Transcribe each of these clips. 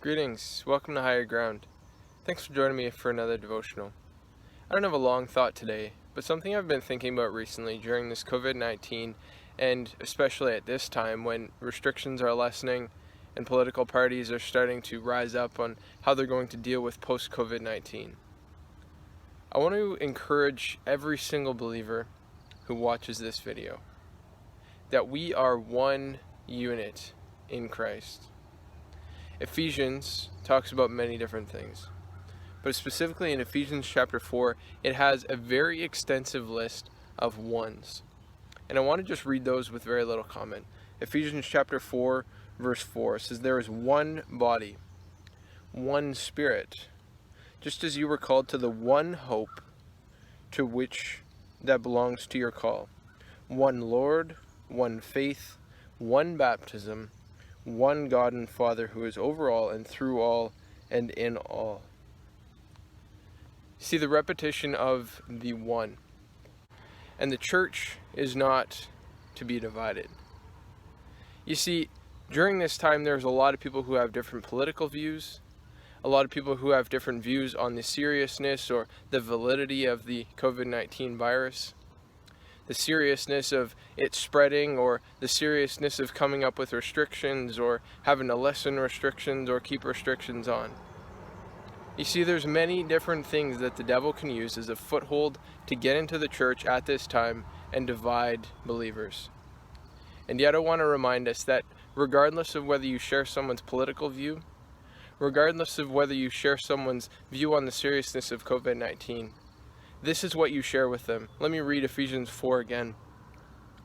Greetings, welcome to Higher Ground. Thanks for joining me for another devotional. I don't have a long thought today, but something I've been thinking about recently during this COVID-19, and especially at this time when restrictions are lessening and political parties are starting to rise up on how they're going to deal with post-COVID-19. I want to encourage every single believer who watches this video that we are one unit in Christ. Ephesians talks about many different things, but specifically in Ephesians chapter 4, it has a very extensive list of ones. And I want to just read those with very little comment. Ephesians chapter 4, verse 4 says, "There is one body, one Spirit, just as you were called to the one hope to which that belongs to your call. One Lord, one faith, one baptism, one God and Father who is over all and through all and in all." See the repetition of the one. And the church is not to be divided. You see, during this time there's a lot of people who have different political views, a lot of people who have different views on the seriousness or the validity of the COVID-19 virus, the seriousness of it spreading, or the seriousness of coming up with restrictions or having to lessen restrictions or keep restrictions on. You see, there's many different things that the devil can use as a foothold to get into the church at this time and divide believers. And yet I want to remind us that regardless of whether you share someone's political view, regardless of whether you share someone's view on the seriousness of COVID-19, this is what you share with them. Let me read Ephesians 4 again.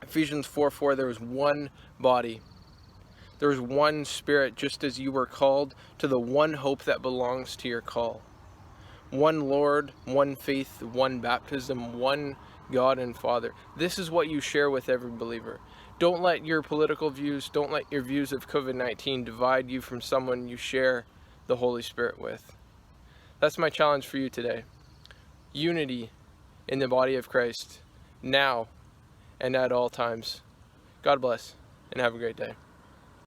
Ephesians 4:4, there is one body. There is one Spirit, just as you were called to the one hope that belongs to your call. One Lord, one faith, one baptism, one God and Father. This is what you share with every believer. Don't let your political views, don't let your views of COVID-19 divide you from someone you share the Holy Spirit with. That's my challenge for you today. Unity in the body of Christ, now and at all times. God bless, and have a great day.